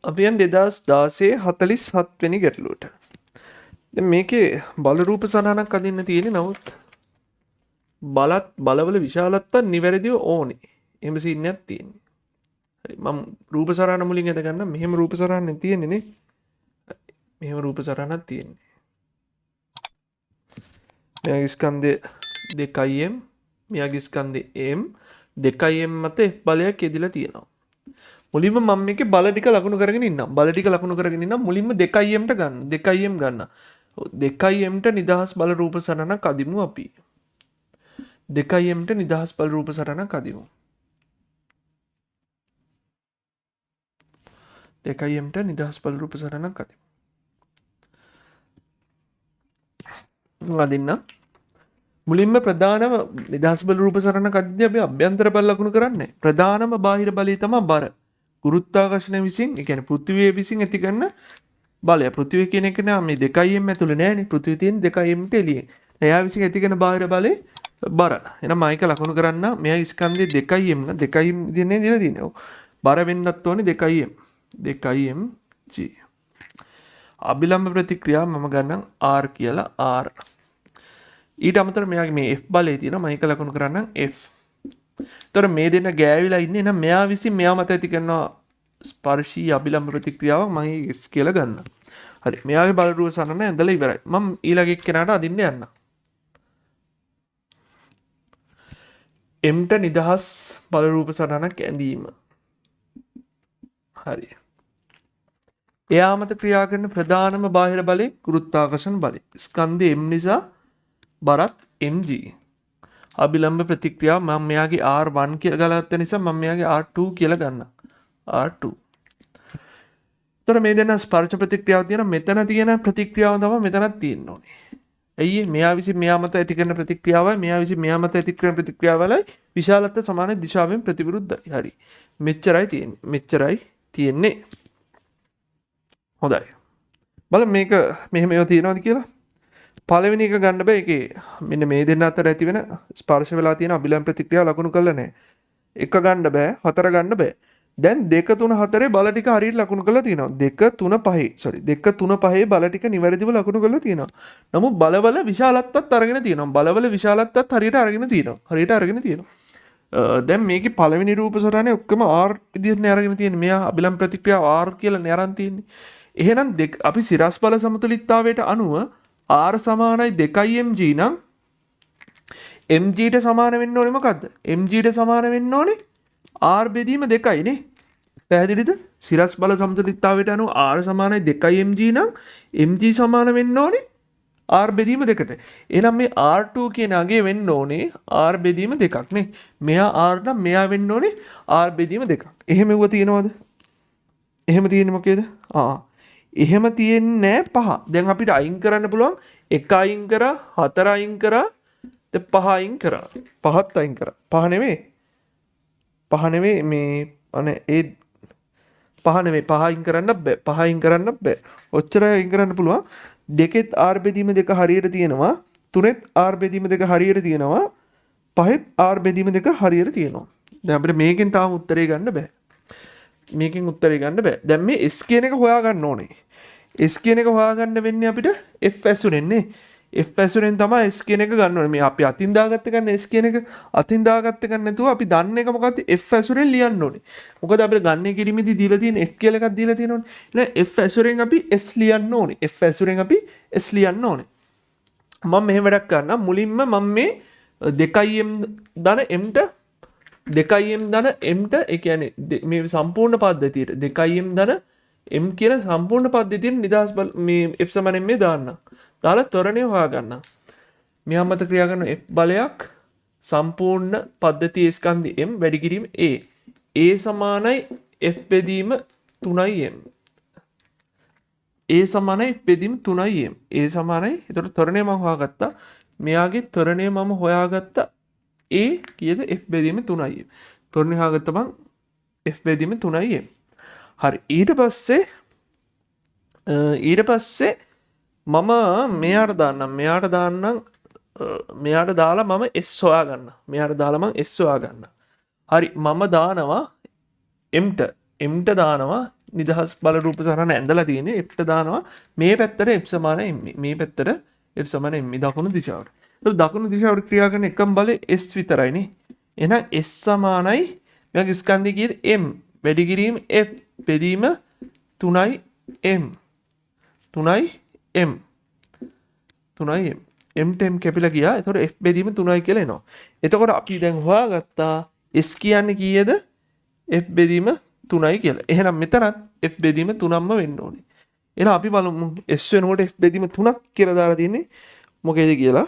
අපි යන් 2016 47 වෙනි ගැටලුවට. දැන් මේකේ බල රූප සටහනක් අදින්න තියෙන්නේ. නමුත් බලවල විශාලත්වය නිවැරදිව ඕනේ. එහෙම සීන් එකක් තියෙන්නේ. හරි මම රූප සටහන මුලින් අද ගන්න. මෙහෙම රූප සටහනක් තියෙන්නේ නේ. මෙහෙම රූප සටහනක් තියෙන්නේ. මෙයාගේ ස්කන්ධය 2m, මෙයාගේ ස්කන්ධය m, 2m මත f බලයක් යෙදিলা තියෙනවා. මුලින්ම මම මේකේ බල ටික ලකුණු කරගෙන ඉන්නම්. බල ටික ලකුණු කරගෙන ඉන්නම්. මුලින්ම 2m ට ගන්න. 2m ගන්න. 2m ට නිදහස් බල රූප සටහනක් අදිමු අපි. 2m ට නිදහස් බල රූප සටහනක් අදිමු. 2m ට නිදහස් බල රූප සටහනක් අදිමු. අදින්න. මුලින්ම ප්‍රධානම නිදහස් බල රූප සටහනක් අදිද්දී අපි අභ්‍යන්තර බල ලකුණු කරන්නේ. ප්‍රධානම බාහිර බලය තමයි බර. ගුරුත්වාකර්ෂණය විසින්, ඒ කියන්නේ පෘථිවිය විසින් ඇති කරන බලය. පෘථිවිය කියන එක නෑ මේ 2m ඇතුළේ නෑනේ. පෘථිවිය තියෙන 2m ට එළියේ. එයා විසින් ඇති කරන බාහිර බලය බර. එහෙනම් මයික ලකුණු කරන්න. මෙයා ස්කන්ධය 2m න 2m දිනේ දිලා තියෙනවා. බර වෙන්නත් ඕනේ 2m. 2m g. අභිලම්බ ප්‍රතික්‍රියාව මම ගන්නම් r කියලා r. ඊට අමතරව මෙයාගේ මේ f බලය තියෙනවා. මයික ලකුණු කරන්න f. තොර මේ දෙන්න ගෑවිලා ඉන්නේ. එහෙනම් මෙයා විසින් මෙයා මත ඇති කරන ස්පර්ශී අභිලම්බ ප්‍රතික්‍රියාවක් මම S කියලා ගන්නවා. හරි. මෙයාගේ බල රූප සටහන ඇඳලා ඉවරයි. මම ඊළඟ එක්කෙනාට අදින්න යන්න. m ට නිදහස් බල රූප සටහනක් ඇඳීම. හරි. එයා මත ක්‍රියා කරන ප්‍රධානම බාහිර බලය ගුරුත්වාකර්ෂණ බලය. ස්කන්ධය m නිසා බරත් mg. අභිලම්බ ප්‍රතික්‍රියාව මම මෙයාගේ R1 කියලා ගලගත්ත නිසා මම මෙයාගේ R2 කියලා ගන්නවා. R2. තොර මේ දෙන්න ස්පර්ශ ප්‍රතික්‍රියාව තියෙන මෙතන තියෙන ප්‍රතික්‍රියාව තමයි මෙතනත් තියෙන්න ඕනේ. ඇයි මෙයා විසින් මෙයා මත ඇති කරන ප්‍රතික්‍රියාවයි මෙයා විසින් මෙයා මත ඇති කරන ප්‍රතික්‍රියාවලයි විශාලත්ව සමාන දිශාවෙන් ප්‍රතිවිරුද්ධයි. හරි. මෙච්චරයි තියෙන්නේ. මෙච්චරයි තියෙන්නේ. හොඳයි. බලන්න මේක මෙහෙම ඒවා තියෙනවද කියලා. පළවෙනි එක ගන්න බෑ. ඒකේ මෙන්න මේ දෙන්න අතර ඇති වෙන ස්පර්ශ වෙලා තියෙන අභිලම්බ ප්‍රතික්‍රියාව ලකුණු කරලා නැහැ. එක ගන්න බෑ, හතර ගන්න බෑ. දැන් 2 3 4 බල ටික හරියට ලකුණු කරලා තියෙනවා. 2 3 5 2 3 5 බල ටික නිවැරදිව ලකුණු කරලා තියෙනවා. නමුත් බලවල විශාලත්වයක් අරගෙන තියෙනවා. බලවල විශාලත්වයක් හරියට අරගෙන තියෙනවා. හරියට අරගෙන තියෙනවා. දැන් මේකේ පළවෙනි රූප සටහනේ ඔක්කොම R විදිහට අරගෙන තියෙන්නේ. මෙයා අභිලම්බ ප්‍රතික්‍රියාව R කියලා නේ අරන් තියෙන්නේ. එහෙනම් අපි සිරස් බල සමතුලිතතාවයට අනුව R සමානයි 2mg නම් mg ට සමාන වෙන්න ඕනේ මොකද්ද? mg ට සමාන වෙන්න ඕනේ R බෙදීම 2යි නේ. පැහැදිලිද? සිරස් බල සමතුලිතතාවයට අනුව R සමානයි 2mg නම් mg සමාන වෙන්න ඕනේ R බෙදීම 2ට. එහෙනම් මේ R2 කියන අගේ වෙන්න ඕනේ R බෙදීම 2ක් නේ. මෙයා R නම් මෙයා වෙන්න ඕනේ R බෙදීම 2ක්. එහෙම එව්ව තියෙනවද? එහෙම තියෙන්නේ මොකේද? එහෙම තියෙන්නේ 5. දැන් අපිට අයින් කරන්න පුළුවන් 1 අයින් කරා 4 අයින් කරා 5 අයින් කරා 5ත් අයින් කරා 5 නෙවෙයි මේ අනේ ඒ 5 නෙවෙයි 5 අයින් කරන්න බෑ 5 අයින් කරන්න බෑ ඔච්චරයි අයින් කරන්න පුළුවන් දෙකෙත් r බෙදීම 2 හරියට තියෙනවා තුනෙත් r බෙදීම 2 හරියට තියෙනවා පහෙත් r බෙදීම 2 හරියට තියෙනවා දැන් අපිට මේකෙන් තාම උත්තරේ ගන්න බෑ මේකෙන් උත්තරේ ගන්න බෑ දැන් මේ s කියන එක හොයාගන්න ඕනේ S කියන එක හොයාගන්න වෙන්නේ අපිට F ඇසුරෙන් නේ. F ඇසුරෙන් තමයි S කියන එක ගන්න ඕනේ. මේ අපි අතින් දාගත්ත ගන්න S කියන එක අතින් දාගත්ත ගන්න නැතුව අපි දන්න එක මොකක්ද F ඇසුරෙන් ලියන්න ඕනේ. මොකද අපිට ගන්න කිරීමේදී දීලා තියෙන F කියලා එකක් දීලා තියෙනවනේ. එහෙනම් F ඇසුරෙන් අපි S ලියන්න ඕනේ. F ඇසුරෙන් අපි S ලියන්න ඕනේ. මම මෙහෙම වැඩක් කරනවා. මුලින්ම මම මේ 2m ධන m ට 2m ධන m ට ඒ කියන්නේ මේ සම්පූර්ණ පද්ධතියට 2m ධන m කියන සම්පූර්ණ පද්ධතියෙන් නිදහස් බල මේ f සමාන m දාන්න. දාලා ත්වරණය හොයාගන්න. මෙහා මත ක්‍රියා කරන f බලයක් සම්පූර්ණ පද්ධතියේ ස්කන්ධ m වැඩි කිරීම a. a සමානයි f බෙදීම 3m. a සමානයි f බෙදීම 3m. a සමානයි. ඒතකොට ත්වරණය මම හොයාගත්තා. මෙයාගේ ත්වරණය මම හොයාගත්තා a කීයද f බෙදීම 3m. ත්වරණය හොයාගත්තා මම f බෙදීම 3m. හරි ඊට පස්සේ මම මෙයාට දාන්නම් මෙයාට දාලා මම S හොයාගන්න හරි මම දානවා m ට දානවා නිදහස් බල රූප සටහන ඇඳලා තියෙන්නේ Fට දානවා මේ පැත්තට F සමානයි m මේ පැත්තට F සමානයි m දකුණු දිශාවට. ඒක දකුණු දිශාවට ක්‍රියා කරන එකම බලය S විතරයිනේ. එහෙනම් S සමානයි මෙයාගේ ස්කන්ධය කීයද m වැඩි කිරීම F බෙදීම 3යි m 3යි m 3යි m m ට m කැපිලා ගියා. එතකොට F බෙදීම 3යි කියලා එනවා. එතකොට අපි දැන් හොයාගත්තා S කියන්නේ කීයද? F බෙදීම 3යි කියලා. එහෙනම් මෙතනත් F බෙදීම 3ක්ම වෙන්න ඕනේ. එහෙනම් අපි බලමු S වෙනකොට F බෙදීම 3ක් කියලා දාලා තියෙන්නේ මොකේද කියලා.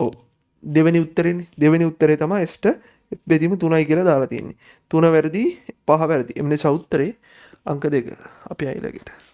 ඔව්. දෙවෙනි උත්තරේනේ. දෙවෙනි උත්තරේ තමයි S ට F බෙදීම 3යි කියලා දාලා තියෙන්නේ. 3 වැරදි 5 වැරදි. එන්නේ සවුත්තරේ අංක 2. අපි අයිලගෙට.